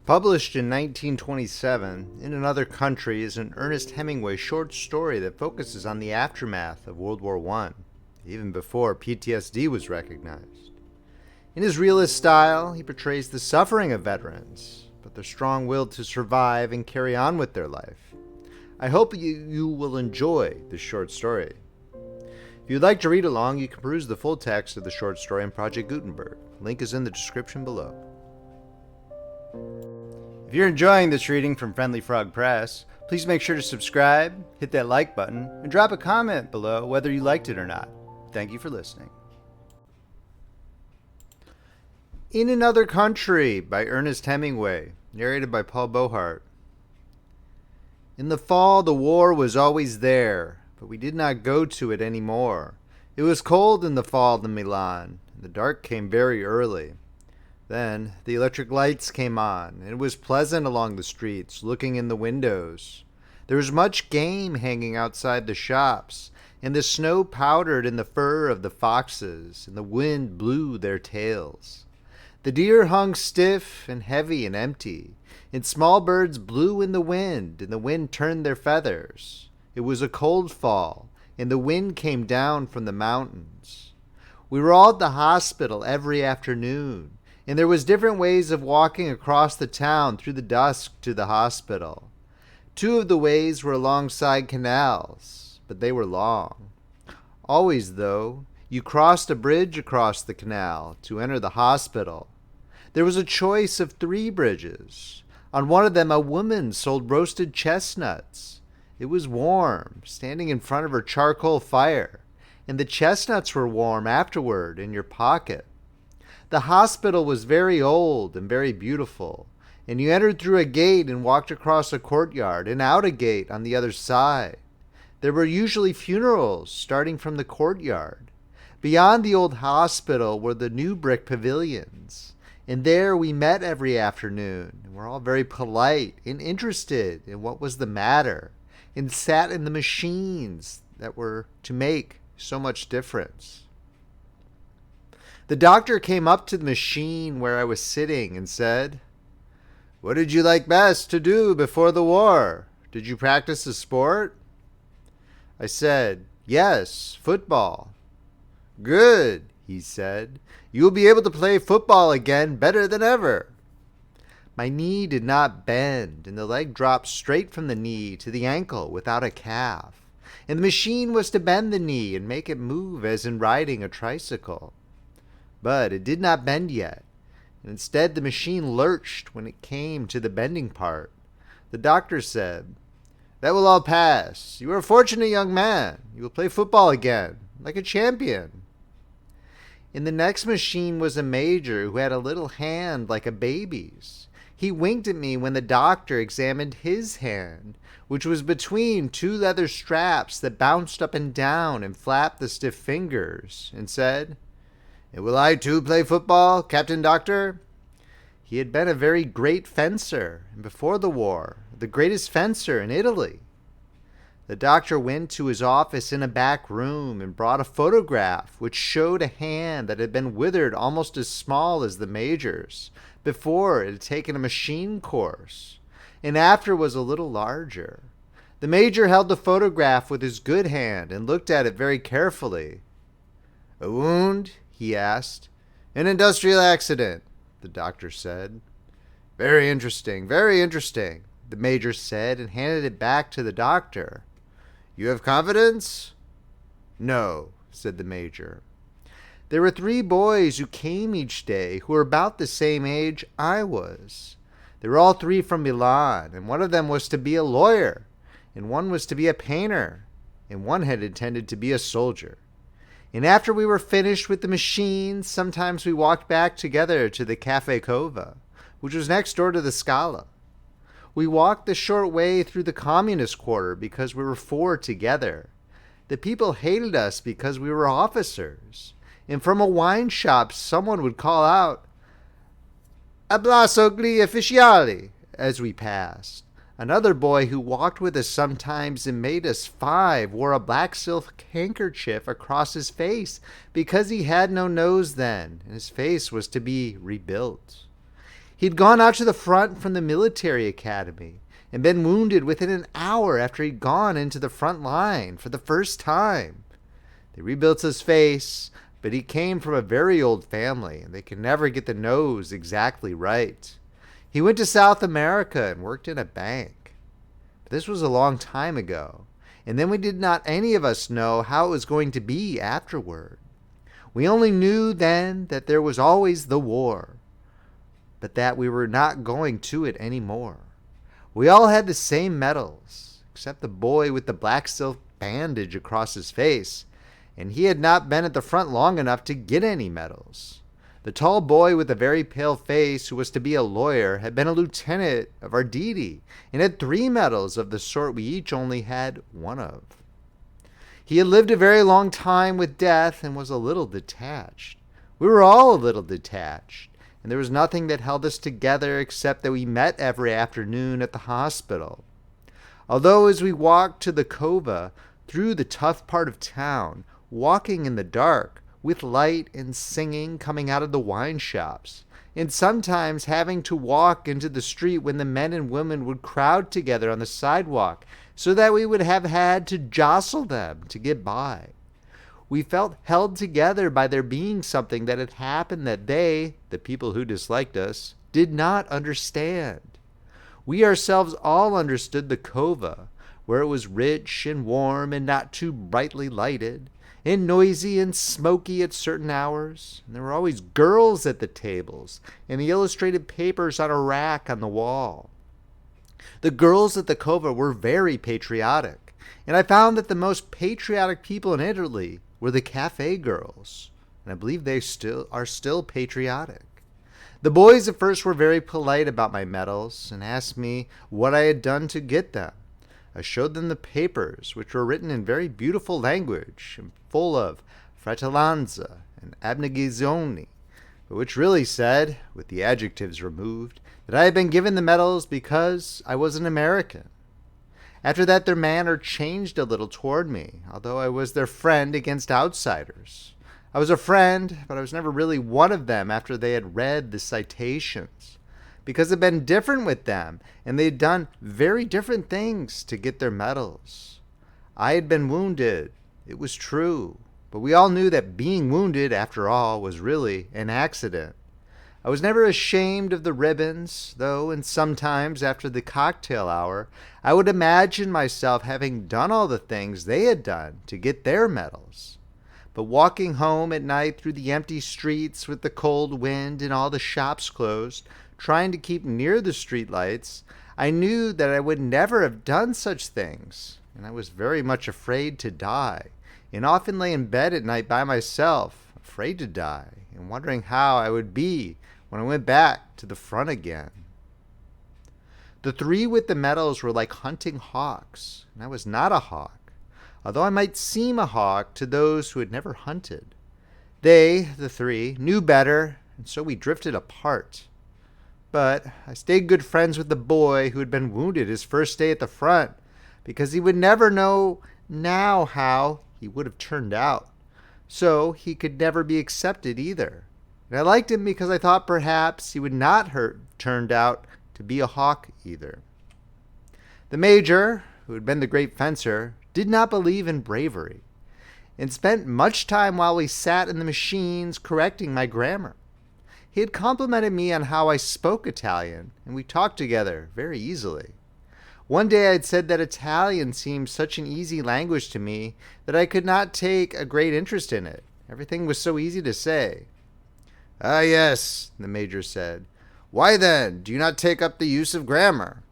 Published in 1927, In Another Country is an Ernest Hemingway short story that focuses on the aftermath of World War I, even before PTSD was recognized. In his realist style, he portrays the suffering of veterans, but their strong will to survive and carry on with their life. I hope you will enjoy this short story. If you'd like to read along, you can peruse the full text of the short story on Project Gutenberg. Link is in the description below. If you're enjoying this reading from Friendly Frog Press, please make sure to subscribe, hit that like button, and drop a comment below whether you liked it or not. Thank you for listening. In Another Country by Ernest Hemingway, narrated by Beauheart. In the fall, the war was always there, but we did not go to it anymore. It was cold in the fall in Milan, and the dark came very early. Then the electric lights came on, and it was pleasant along the streets, looking in the windows. There was much game hanging outside the shops, and the snow powdered in the fur of the foxes, and the wind blew their tails. The deer hung stiff and heavy and empty, and small birds blew in the wind, and the wind turned their feathers. It was a cold fall, and the wind came down from the mountains. We were all at the hospital every afternoon, and there was different ways of walking across the town through the dusk to the hospital. Two of the ways were alongside canals, but they were long. Always, though, you crossed a bridge across the canal to enter the hospital. There was a choice of 3 bridges. On one of them a woman sold roasted chestnuts. It was warm, standing in front of her charcoal fire, and the chestnuts were warm afterward in your pocket. The hospital was very old and very beautiful, and you entered through a gate and walked across a courtyard and out a gate on the other side. There were usually funerals starting from the courtyard. Beyond the old hospital were the new brick pavilions, and there we met every afternoon, and were all very polite and interested in what was the matter, and sat in the machines that were to make so much difference. The doctor came up to the machine where I was sitting and said, "What did you like best to do before the war? Did you practice a sport?" I said, "Yes, football." "Good," he said. "You will be able to play football again better than ever." My knee did not bend, and the leg dropped straight from the knee to the ankle without a calf, and the machine was to bend the knee and make it move as in riding a tricycle. But it did not bend yet, and instead the machine lurched when it came to the bending part. The doctor said, "That will all pass. You are a fortunate young man. You will play football again, like a champion." In the next machine was a major who had a little hand like a baby's. He winked at me when the doctor examined his hand, which was between 2 leather straps that bounced up and down and flapped the stiff fingers, and said, "And will I too play football, Captain Doctor?" He had been a very great fencer, and before the war, the greatest fencer in Italy. The doctor went to his office in a back room and brought a photograph which showed a hand that had been withered almost as small as the major's before it had taken a machine course, and after was a little larger. The major held the photograph with his good hand and looked at it very carefully. "A wound?" he asked. "An industrial accident," the doctor said. "Very interesting, the major said and handed it back to the doctor. "You have confidence?" "No," said the major. There were 3 boys who came each day who were about the same age I was. They were all 3 from Milan, and one of them was to be a lawyer, and one was to be a painter, and one had intended to be a soldier. And after we were finished with the machines, sometimes we walked back together to the Cafe Cova, which was next door to the Scala. We walked the short way through the communist quarter because we were 4 together. The people hated us because we were officers. And from a wine shop someone would call out, "Ablasso gli ufficiali," as we passed. Another boy who walked with us sometimes and made us 5 wore a black silk handkerchief across his face because he had no nose then, and his face was to be rebuilt. He'd gone out to the front from the military academy and been wounded within an hour after he'd gone into the front line for the first time. They rebuilt his face, but he came from a very old family, and they could never get the nose exactly right. He went to South America and worked in a bank. But this was a long time ago, and then we did not any of us know how it was going to be afterward. We only knew then that there was always the war, but that we were not going to it anymore. We all had the same medals, except the boy with the black silk bandage across his face, and he had not been at the front long enough to get any medals. The tall boy with the very pale face, who was to be a lawyer, had been a lieutenant of Arditi and had 3 medals of the sort we each only had 1 of. He had lived a very long time with death and was a little detached. We were all a little detached, and there was nothing that held us together except that we met every afternoon at the hospital. Although as we walked to the cova through the tough part of town, walking in the dark, with light and singing coming out of the wine shops, and sometimes having to walk into the street when the men and women would crowd together on the sidewalk so that we would have had to jostle them to get by. We felt held together by there being something that had happened that they, the people who disliked us, did not understand. We ourselves all understood the cova, where it was rich and warm and not too brightly lighted, and noisy and smoky at certain hours, and there were always girls at the tables, and the illustrated papers on a rack on the wall. The girls at the cova were very patriotic, and I found that the most patriotic people in Italy were the cafe girls, and I believe they are still patriotic. The boys at first were very polite about my medals, and asked me what I had done to get them. I showed them the papers, which were written in very beautiful language and full of fratellanza and abnegazione, but which really said, with the adjectives removed, that I had been given the medals because I was an American. After that, their manner changed a little toward me, although I was their friend against outsiders. I was a friend, but I was never really one of them after they had read the citations, because it had been different with them, and they had done very different things to get their medals. I had been wounded, it was true, but we all knew that being wounded, after all, was really an accident. I was never ashamed of the ribbons, though, and sometimes, after the cocktail hour, I would imagine myself having done all the things they had done to get their medals. But walking home at night through the empty streets with the cold wind and all the shops closed, trying to keep near the streetlights, I knew that I would never have done such things, and I was very much afraid to die, and often lay in bed at night by myself, afraid to die, and wondering how I would be when I went back to the front again. The 3 with the medals were like hunting hawks, and I was not a hawk, although I might seem a hawk to those who had never hunted. They, the 3, knew better, and so we drifted apart. But I stayed good friends with the boy who had been wounded his first day at the front, because he would never know now how he would have turned out. So he could never be accepted either. And I liked him because I thought perhaps he would not have turned out to be a hawk either. The major, who had been the great fencer, did not believe in bravery, and spent much time while we sat in the machines correcting my grammar. He had complimented me on how I spoke Italian, and we talked together very easily. One day I had said that Italian seemed such an easy language to me that I could not take a great interest in it. Everything was so easy to say. "Ah, yes," the major said. "Why then do you not take up the use of grammar?"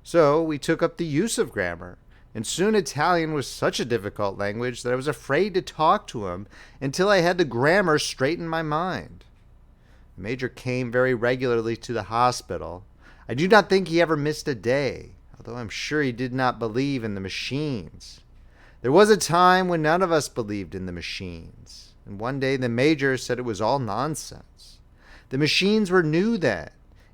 So we took up the use of grammar, and soon Italian was such a difficult language that I was afraid to talk to him until I had the grammar straight in my mind. The major came very regularly to the hospital. I do not think he ever missed a day, although I'm sure he did not believe in the machines. There was a time when none of us believed in the machines, and one day the major said it was all nonsense. The machines were new then,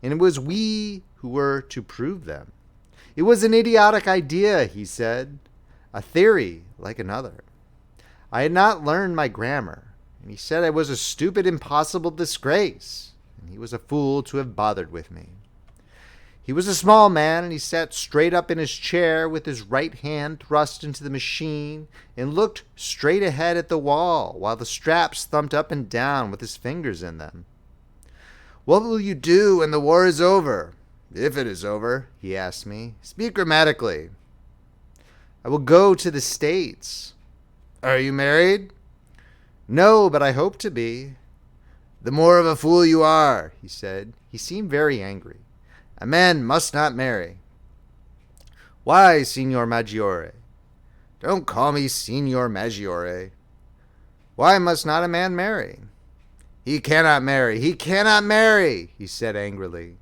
and it was we who were to prove them. It was an idiotic idea, he said, a theory like another. I had not learned my grammar, and he said I was a stupid, impossible disgrace. He was a fool to have bothered with me. He was a small man, and he sat straight up in his chair with his right hand thrust into the machine and looked straight ahead at the wall while the straps thumped up and down with his fingers in them. "What will you do when the war is over? If it is over," he asked me. "Speak grammatically." "I will go to the States." "Are you married?" "No, but I hope to be." "The more of a fool you are," he said. He seemed very angry. "A man must not marry." "Why, Signor Maggiore?" "Don't call me Signor Maggiore." "Why must not a man marry?" "He cannot marry. He cannot marry," he said angrily.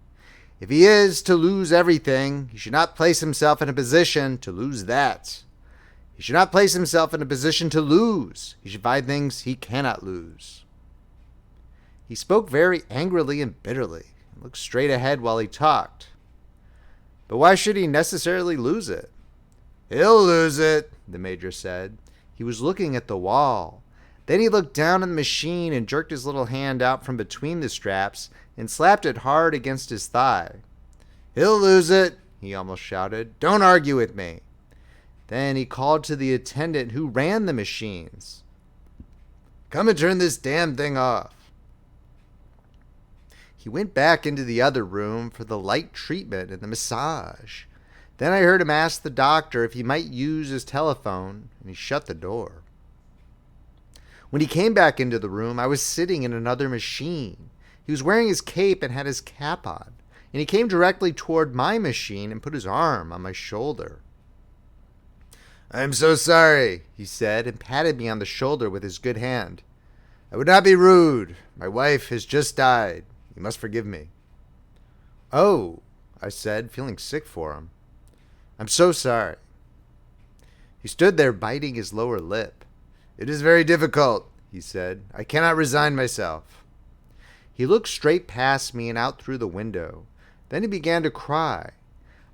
"If he is to lose everything, he should not place himself in a position to lose that. He should not place himself in a position to lose. He should find things he cannot lose." He spoke very angrily and bitterly, and looked straight ahead while he talked. "But why should he necessarily lose it?" "He'll lose it," the major said. He was looking at the wall. Then he looked down at the machine and jerked his little hand out from between the straps and slapped it hard against his thigh. "He'll lose it," he almost shouted. "Don't argue with me." Then he called to the attendant who ran the machines. "Come and turn this damn thing off." He went back into the other room for the light treatment and the massage. Then I heard him ask the doctor if he might use his telephone, and he shut the door. When he came back into the room, I was sitting in another machine. He was wearing his cape and had his cap on, and he came directly toward my machine and put his arm on my shoulder. "I'm so sorry," he said, and patted me on the shoulder with his good hand. "I would not be rude. My wife has just died. You must forgive me." "Oh," I said, feeling sick for him. "I'm so sorry." He stood there biting his lower lip. "It is very difficult," he said. "I cannot resign myself." He looked straight past me and out through the window. Then he began to cry.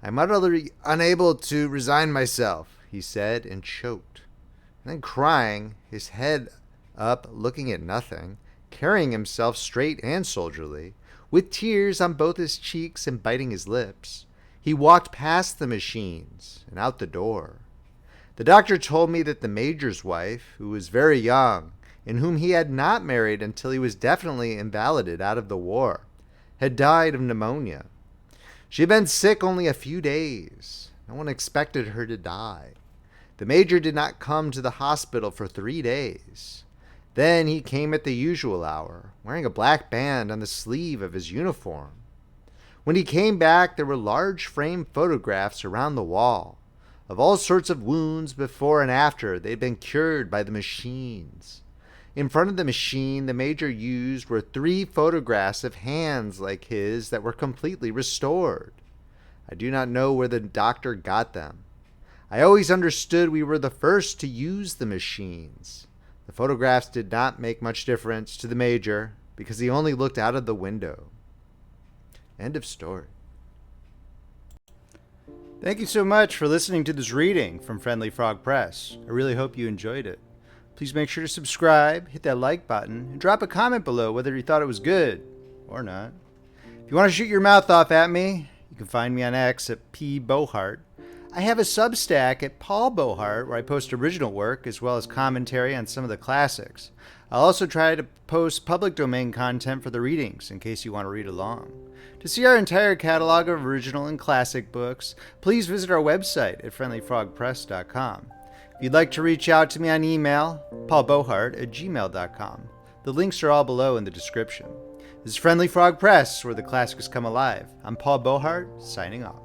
"I'm utterly unable to resign myself," he said, and choked. And then crying, his head up, looking at nothing, carrying himself straight and soldierly, with tears on both his cheeks and biting his lips, he walked past the machines and out the door. The doctor told me that the major's wife, who was very young, and whom he had not married until he was definitely invalided out of the war, had died of pneumonia. She had been sick only a few days. No one expected her to die. The major did not come to the hospital for 3 days. Then he came at the usual hour, wearing a black band on the sleeve of his uniform. When he came back, there were large framed photographs around the wall of all sorts of wounds before and after they had been cured by the machines. In front of the machine the major used were 3 photographs of hands like his that were completely restored. I do not know where the doctor got them. I always understood we were the first to use the machines. The photographs did not make much difference to the major because he only looked out of the window. End of story. Thank you so much for listening to this reading from Friendly Frog Press. I really hope you enjoyed it. Please make sure to subscribe, hit that like button, and drop a comment below whether you thought it was good or not. If you want to shoot your mouth off at me, you can find me on X at Beauheart. I have a Substack at Paul Beauheart where I post original work as well as commentary on some of the classics. I'll also try to post public domain content for the readings in case you want to read along. To see our entire catalog of original and classic books, please visit our website at friendlyfrogpress.com. If you'd like to reach out to me on email, paulbeauheart@gmail.com. The links are all below in the description. This is Friendly Frog Press, where the classics come alive. I'm Paul Beauheart, signing off.